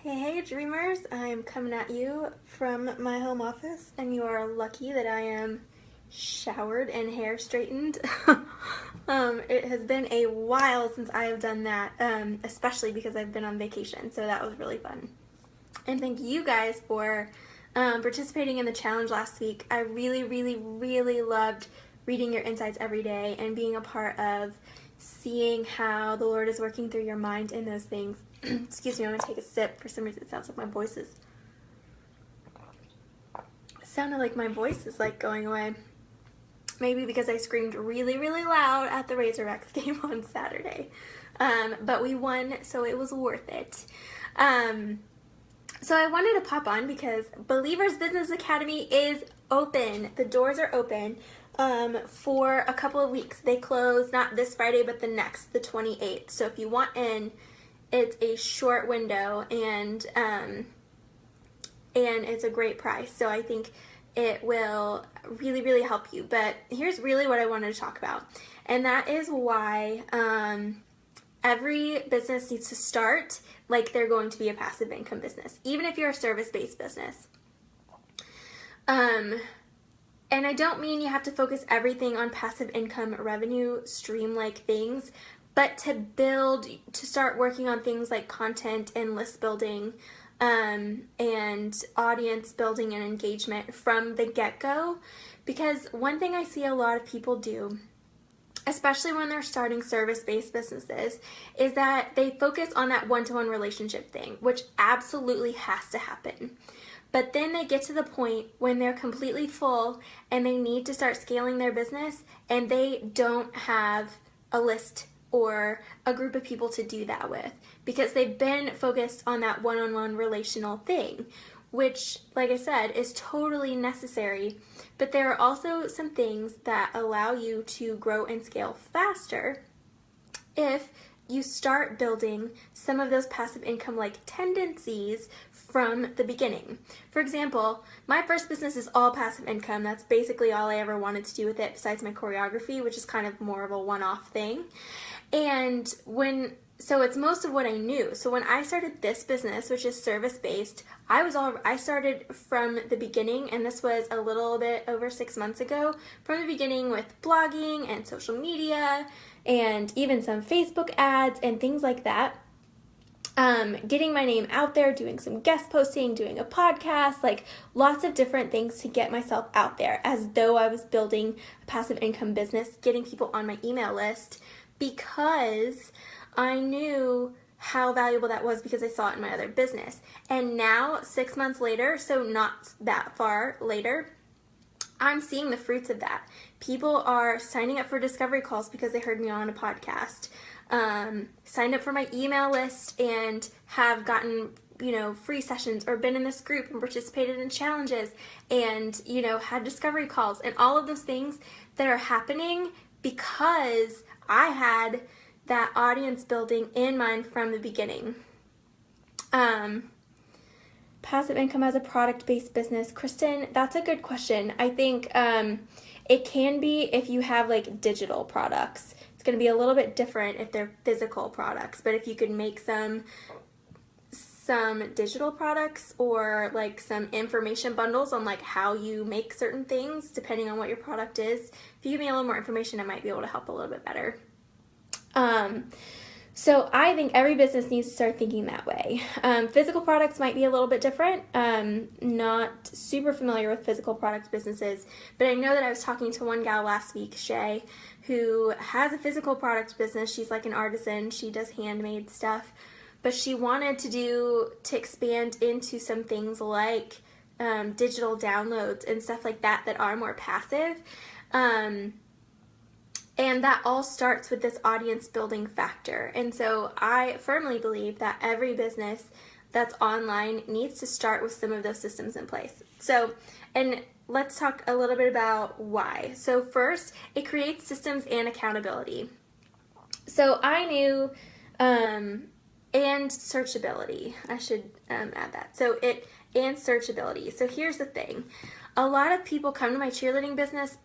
Hey dreamers, I'm coming at you from my home office, and you are lucky that I am showered and hair straightened. It has been a while since I have done that, especially because I've been on vacation, so that was really fun. And thank you guys for participating in the challenge last week. I really loved reading your insights every day and being a part of seeing how the Lord is working through your mind in those things. Excuse me, I'm going to take a sip. For some reason it sounds like my voice is... It sounded like my voice is like going away. Maybe because I screamed really loud at the Razorbacks game on Saturday. But we won, so it was worth it. So I wanted to pop on because Believers Business Academy is open. The doors are open for a couple of weeks. They close not this Friday, but the next, the 28th. So if you want in, it's a short window, and it's a great price. So I think it will really help you. But here's really what I wanted to talk about, and that is why every business needs to start like they're going to be a passive income business, even if you're a service-based business. And I don't mean you have to focus everything on passive income revenue stream-like things, but to start working on things like content and list building, and audience building and engagement from the get-go. Because one thing I see a lot of people do, especially when they're starting service-based businesses, is that they focus on that one-to-one relationship thing, which absolutely has to happen. But then they get to the point when they're completely full and they need to start scaling their business, and they don't have a list or a group of people to do that with because they've been focused on that one-on-one relational thing, which, like I said, is totally necessary. But there are also some things that allow you to grow and scale faster if you start building some of those passive income-like tendencies from the beginning. For example, my first business is all passive income. That's basically all I ever wanted to do with it besides my choreography, which is kind of more of a one-off thing. And so it's most of what I knew. So when I started this business, which is service-based, I started from the beginning, and this was a little bit over 6 months ago, from the beginning with blogging and social media and even some Facebook ads and things like that. Getting my name out there, doing some guest posting, doing a podcast, like lots of different things to get myself out there as though I was building a passive income business, getting people on my email list, because I knew how valuable that was because I saw it in my other business. And now, 6 months later, so not that far later, I'm seeing the fruits of that. People are signing up for discovery calls because they heard me on a podcast, signed up for my email list and have gotten, free sessions, or been in this group and participated in challenges and, had discovery calls, and all of those things that are happening because I had that audience building in mind from the beginning. Passive income as a product-based business. Kristen, that's a good question. I think it can be if you have like digital products. It's going to be a little bit different if they're physical products, but if you could make some digital products or like some information bundles on like how you make certain things depending on what your product is, if you give me a little more information, I might be able to help a little bit better. So I think every business needs to start thinking that way. Physical products might be a little bit different. Not super familiar with physical product businesses, but I know that I was talking to one gal last week, Shay, who has a physical product business. She's like an artisan. She does handmade stuff, but she wanted to expand into some things like digital downloads and stuff like that are more passive. And that all starts with this audience building factor. And so I firmly believe that every business that's online needs to start with some of those systems in place. So, and let's talk a little bit about why. So first, it creates systems and accountability. So I knew, and searchability, I should add that. So and searchability. So here's the thing. A lot of people come to my cheerleading business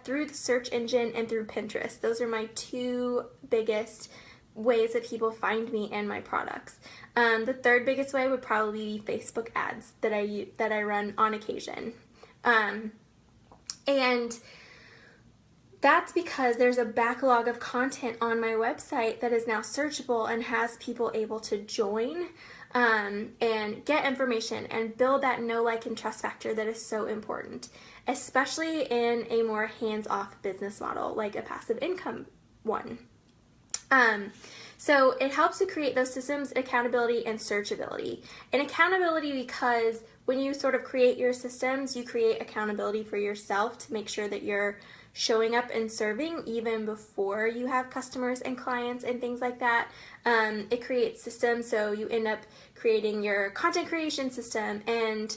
through the search engine and through Pinterest. Those are my two biggest ways that people find me and my products. The third biggest way would probably be Facebook ads that I run on occasion. And that's because there's a backlog of content on my website that is now searchable and has people able to join and get information and build that know, like, and trust factor that is so important, especially in a more hands-off business model like a passive income one. So it helps to create those systems, accountability, and searchability. And accountability because when you sort of create your systems, you create accountability for yourself to make sure that you're showing up and serving even before you have customers and clients and things like that. It creates systems, so you end up creating your content creation system and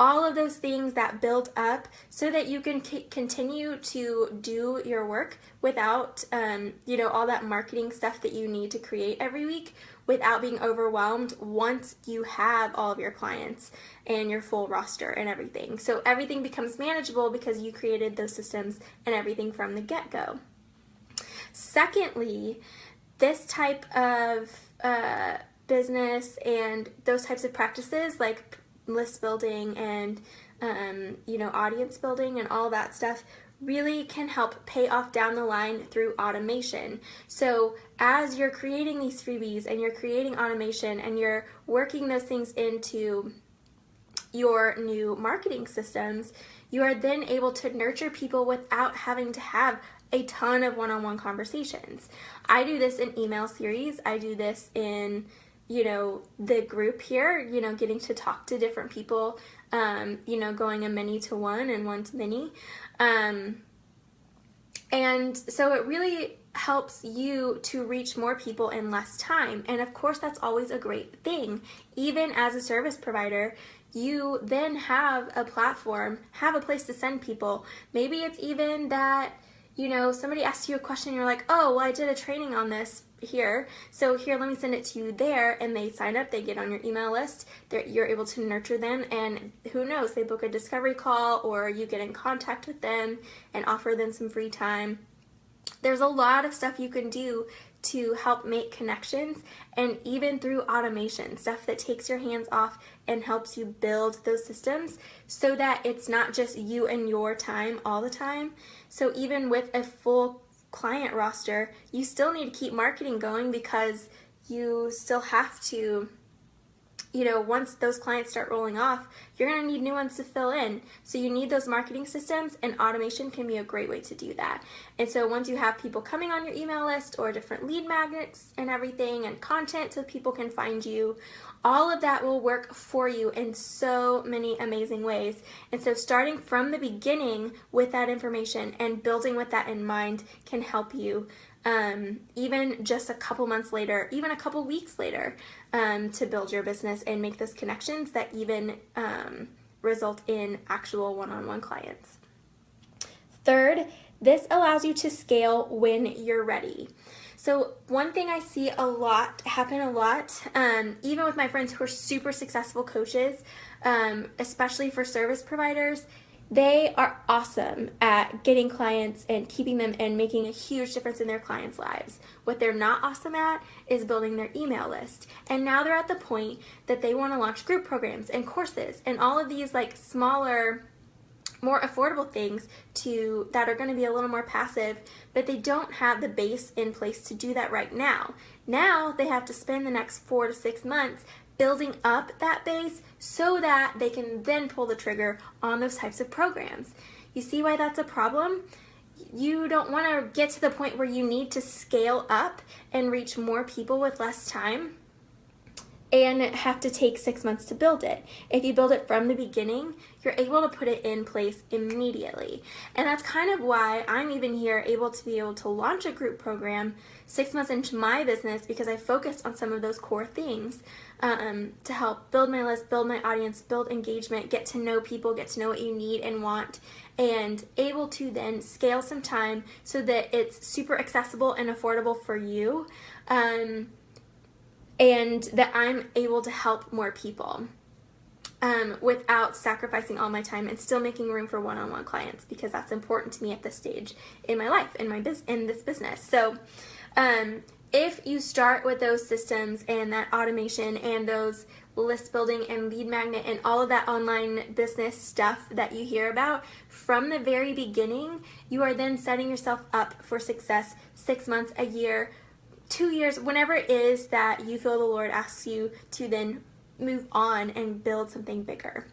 all of those things that build up so that you can continue to do your work without, all that marketing stuff that you need to create every week without being overwhelmed once you have all of your clients and your full roster and everything. So everything becomes manageable because you created those systems and everything from the get-go. Secondly, this type of business and those types of practices like list building and audience building and all that stuff really can help pay off down the line through automation. So as you're creating these freebies and you're creating automation and you're working those things into your new marketing systems, you are then able to nurture people without having to have a ton of one-on-one conversations. I do this in email series. I do this in the group here, getting to talk to different people, going a many to one and one to many. And so it really helps you to reach more people in less time. And of course, that's always a great thing. Even as a service provider, you then have a platform, have a place to send people. Maybe it's even that, somebody asks you a question, you're like, oh, well, I did a training on this here, so here, let me send it to you there, and they sign up, they get on your email list, you're able to nurture them, and who knows, they book a discovery call, or you get in contact with them and offer them some free time. There's a lot of stuff you can do to help make connections, and even through automation, stuff that takes your hands off and helps you build those systems so that it's not just you and your time all the time. So even with a full client roster, you still need to keep marketing going because you still have to, once those clients start rolling off, you're going to need new ones to fill in. So you need those marketing systems, and automation can be a great way to do that. And so once you have people coming on your email list or different lead magnets and everything and content so people can find you, all of that will work for you in so many amazing ways. And so starting from the beginning with that information and building with that in mind can help you even just a couple months later, even a couple weeks later, to build your business and make those connections that even result in actual one-on-one clients. Third, this allows you to scale when you're ready. So one thing I see happen a lot, even with my friends who are super successful coaches, especially for service providers, they are awesome at getting clients and keeping them and making a huge difference in their clients' lives. What they're not awesome at is building their email list. And now they're at the point that they want to launch group programs and courses and all of these like smaller, more affordable things that are going to be a little more passive, but they don't have the base in place to do that right now. Now they have to spend the next 4 to 6 months building up that base so that they can then pull the trigger on those types of programs. You see why that's a problem? You don't want to get to the point where you need to scale up and reach more people with less time and have to take 6 months to build it. If you build it from the beginning, you're able to put it in place immediately. And that's kind of why I'm even here able to launch a group program 6 months into my business, because I focused on some of those core things to help build my list, build my audience, build engagement, get to know people, get to know what you need and want, and able to then scale some time so that it's super accessible and affordable for you. And that I'm able to help more people without sacrificing all my time and still making room for one-on-one clients, because that's important to me at this stage in my life, in this business. So if you start with those systems and that automation and those list building and lead magnet and all of that online business stuff that you hear about from the very beginning, you are then setting yourself up for success 6 months, a year, 2 years, whenever it is that you feel the Lord asks you to then move on and build something bigger.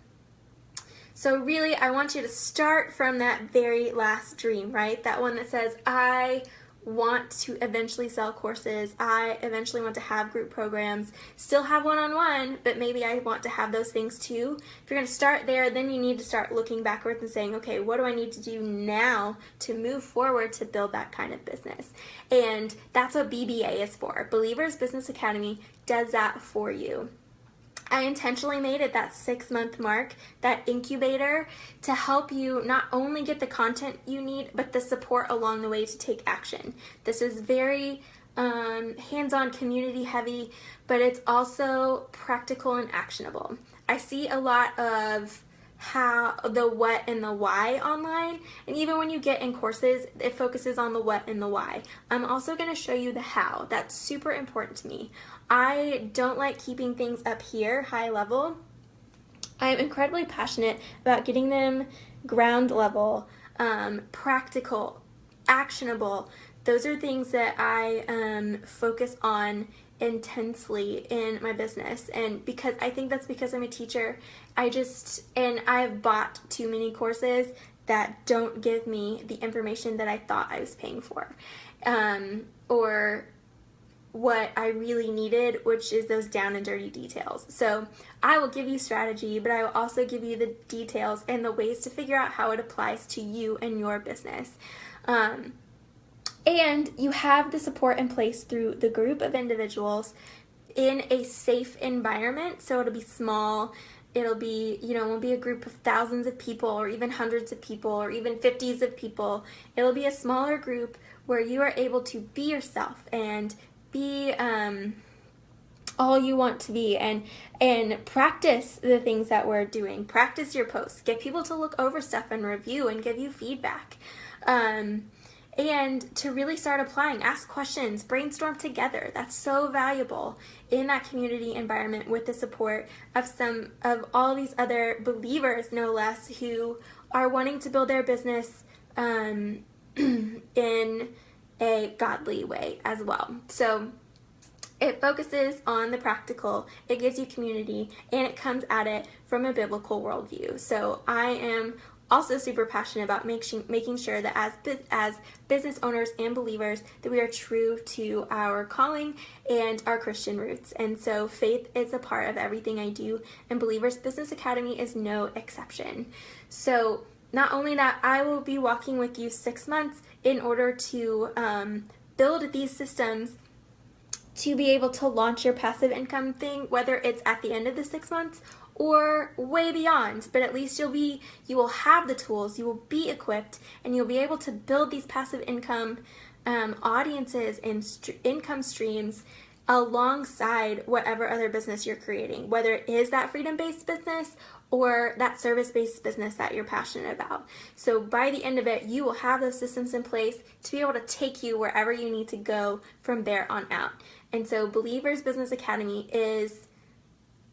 So really, I want you to start from that very last dream, right? That one that says, I want to eventually sell courses. I eventually want to have group programs, still have one-on-one, but maybe I want to have those things too. If you're going to start there, then you need to start looking backwards and saying, okay, what do I need to do now to move forward to build that kind of business? And that's what BBA is for. Believers Business Academy does that for you. I intentionally made it that 6-month mark, that incubator, to help you not only get the content you need, but the support along the way to take action. This is very hands-on, community heavy, but it's also practical and actionable. I see a lot of how the what and the why online, and even when you get in courses, it focuses on the what and the why. I'm also going to show you the how. That's super important to me. I don't like keeping things up here high level. I'm incredibly passionate about getting them ground level, practical, actionable. Those are things that I focus on intensely in my business, and because I think that's because I'm a teacher. I've bought too many courses that don't give me the information that I thought I was paying for, or what I really needed, which is those down and dirty details. So I will give you strategy, but I will also give you the details and the ways to figure out how it applies to you and your business. And you have the support in place through the group of individuals in a safe environment. So it'll be small. It'll be, it won't be a group of thousands of people or even hundreds of people or even 50s of people. It'll be a smaller group where you are able to be yourself and be all you want to be, and practice the things that we're doing. Practice your posts. Get people to look over stuff and review and give you feedback. And to really start applying, ask questions, brainstorm together. That's so valuable in that community environment with the support of all these other believers, no less, who are wanting to build their business in a godly way as well. So it focuses on the practical, it gives you community, and it comes at it from a biblical worldview. So I am also super passionate about making sure that as business owners and believers, that we are true to our calling and our Christian roots. And so faith is a part of everything I do, and Believers Business Academy is no exception. So not only that, I will be walking with you 6 months in order to build these systems to be able to launch your passive income thing, whether it's at the end of the 6 months or way beyond. But at least you will have the tools, you will be equipped, and you'll be able to build these passive income audiences and income streams alongside whatever other business you're creating, whether it is that freedom-based business or that service-based business that you're passionate about. So by the end of it, you will have those systems in place to be able to take you wherever you need to go from there on out. And so Believers Business Academy is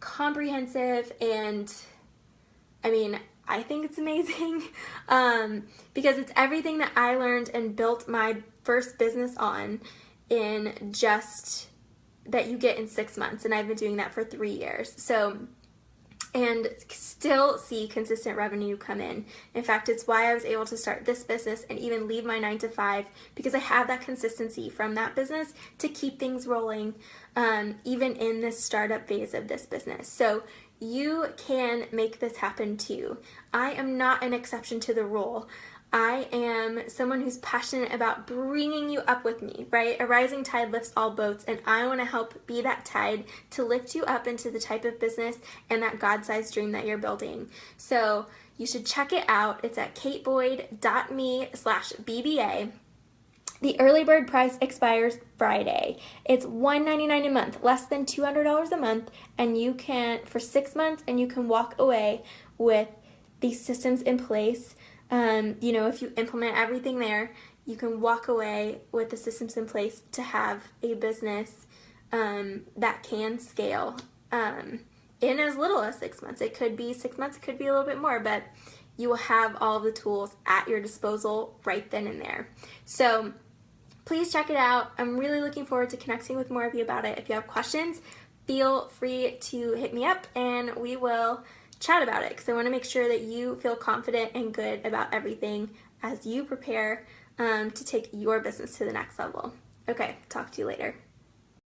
comprehensive, and I think it's amazing because it's everything that I learned and built my first business on in just that you get in 6 months, and I've been doing that for 3 years. So, and still see consistent revenue come in. In fact, it's why I was able to start this business and even leave my 9-to-5, because I have that consistency from that business to keep things rolling, even in this startup phase of this business. So you can make this happen too. I am not an exception to the rule. I am someone who's passionate about bringing you up with me, right? A rising tide lifts all boats, and I want to help be that tide to lift you up into the type of business and that God-sized dream that you're building. So you should check it out. It's at kateboyd.me/BBA. The early bird price expires Friday. It's $199 a month, less than $200 a month, and you can, for 6 months, and you can walk away with these systems in place. If you implement everything there, you can walk away with the systems in place to have a business that can scale in as little as 6 months. It could be 6 months, it could be a little bit more, but you will have all of the tools at your disposal right then and there. So please check it out. I'm really looking forward to connecting with more of you about it. If you have questions, feel free to hit me up and we will chat about it, because I want to make sure that you feel confident and good about everything as you prepare to take your business to the next level. Okay, talk to you later.